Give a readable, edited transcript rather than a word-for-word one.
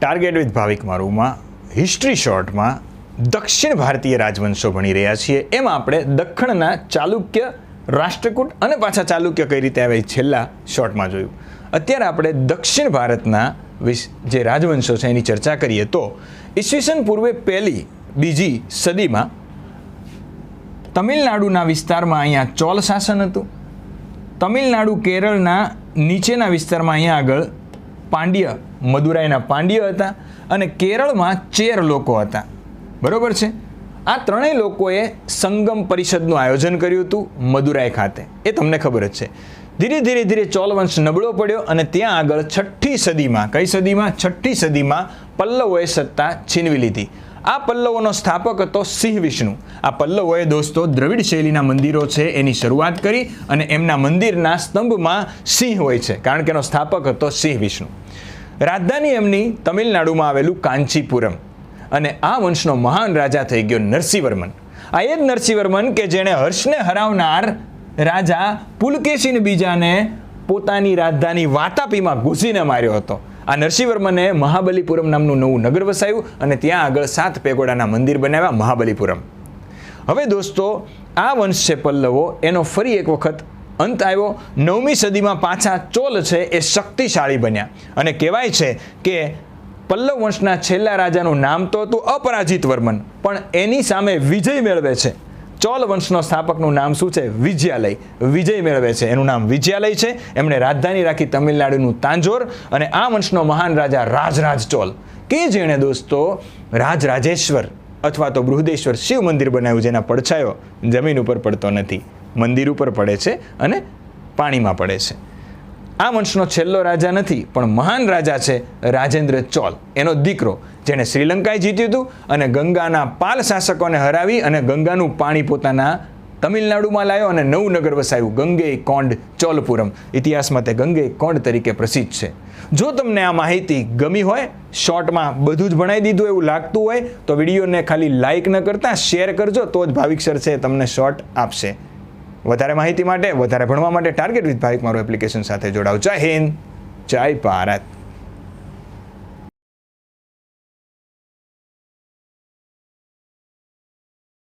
Target with Bhavik મારુમાં history શોર્ટમાં દક્ષિણ ભારતીય રાજવંશો ભણી રહ્યા છીએ. એમાં આપણે દખ્ખણના ચાલુક્ય, રાષ્ટ્રકૂટ અને પાછા ચાલુક્ય કઈ રીતે આવે છેલ્લા શોર્ટમાં જોયું. અત્યારે આપણે દક્ષિણ ભારતના જે રાજવંશો છે એની ચર્ચા કરીએ તો ઈસવીસન પૂર્વે બીજી સદીમાં તમિલનાડુના વિસ્તારમાં અહીંયા ચોલ શાસન હતું. તમિલનાડુ કેરળના નીચેના વિસ્તારમાં અહીંયા આગળ પાંડ્ય, મદુરાઈના પાંડ્ય હતા અને કેરળમાં ચેર લોકો હતા. બરોબર છે. આ ત્રણેય લોકોએ સંગમ પરિષદનું આયોજન કર્યું હતું મદુરાઈ ખાતે. એ તમને ખબર જ છે. ધીરે ધીરે ચોલ વંશ નબળો પડ્યો અને ત્યાં આગળ છઠ્ઠી સદીમાં, કઈ સદીમાં? છઠ્ઠી સદીમાં પલ્લવોએ સત્તા છીનવી લીધી. આ પલ્લવોનો સ્થાપક હતો સિંહ વિષ્ણુ. આ પલ્લવોએ દોસ્તો દ્રવિડ શૈલીના મંદિરો છે એની શરૂઆત કરી અને એમના મંદિરના સ્તંભમાં સિંહ હોય છે કારણ કે એનો સ્થાપક હતો સિંહ વિષ્ણુ. રાજધાની એમની તમિલનાડુમાં આવેલું કાંચીપુરમ. અને આ વંશનો મહાન રાજા થઈ ગયો નરસિંહવર્મન. આ એ જ નરસિંહવર્મન કે જેણે હર્ષને હરાવનાર રાજા પુલકેશીન બીજાને પોતાની રાજધાની વાતાપીમાં ઘૂસીને માર્યો હતો. આ નરસિંહવર્મને મહાબલીપુરમ નામનું નવું નગર વસાવ્યું અને ત્યાં આગળ 7 પેગોડાના મંદિર બનાવ્યા મહાબલીપુરમ. હવે દોસ્તો આ વંશ છે પલ્લવો, એનો ફરી એક વખત અંત આવ્યો. 9મી સદીમાં પાછા ચોલ છે એ શક્તિશાળી બન્યા અને કહેવાય છે કે પલ્લવ વંશના છેલ્લા રાજાનું નામ તો હતું અપરાજિત વર્મન, પણ એની સામે વિજય મેળવે છે. ચોલ વંશનો સ્થાપકનું નામ શું છે? વિજયાલય. વિજય મેળવે છે, એનું નામ વિજયાલય છે. એમણે રાજધાની રાખી તમિલનાડુનું તાંજોર અને આ વંશનો મહાન રાજા રાજરાજ ચોલ કે જેણે દોસ્તો રાજરાજેશ્વર અથવા તો બૃહદેશ્વર શિવ મંદિર બનાવ્યું જેના પડછાયો જમીન ઉપર પડતો નથી, મંદિર ઉપર પડે છે અને પાણીમાં પડે છે. આ વંશનો છેલ્લો રાજા નથી પણ મહાન રાજા છે રાજેન્દ્ર ચોલ, એનો દીકરો, જેણે શ્રીલંકાએ જીત્યું હતું અને ગંગાના પાલ શાસકોને હરાવી અને ગંગાનું પાણી પોતાના તમિલનાડુમાં લાવ્યો અને નવું નગર વસાવ્યું ગંગે કોંડ ચોલપુરમ. ઇતિહાસમાં તે ગંગે કોંડ તરીકે પ્રસિદ્ધ છે. જો તમને આ માહિતી ગમી હોય, શોર્ટમાં બધું જ ભણાવી દીધું એવું લાગતું હોય તો વિડીયોને ખાલી લાઇક ન કરતા શેર કરજો, તો જ ભાવિક સર છે તમને શોર્ટ આપશે. વધારે માહિતી માટે, વધારે ભણવા માટે ટાર્ગેટ વિથ ભાવિક મારું એપ્લિકેશન સાથે જોડાઓ. જય હિન્દ, જય ભારત.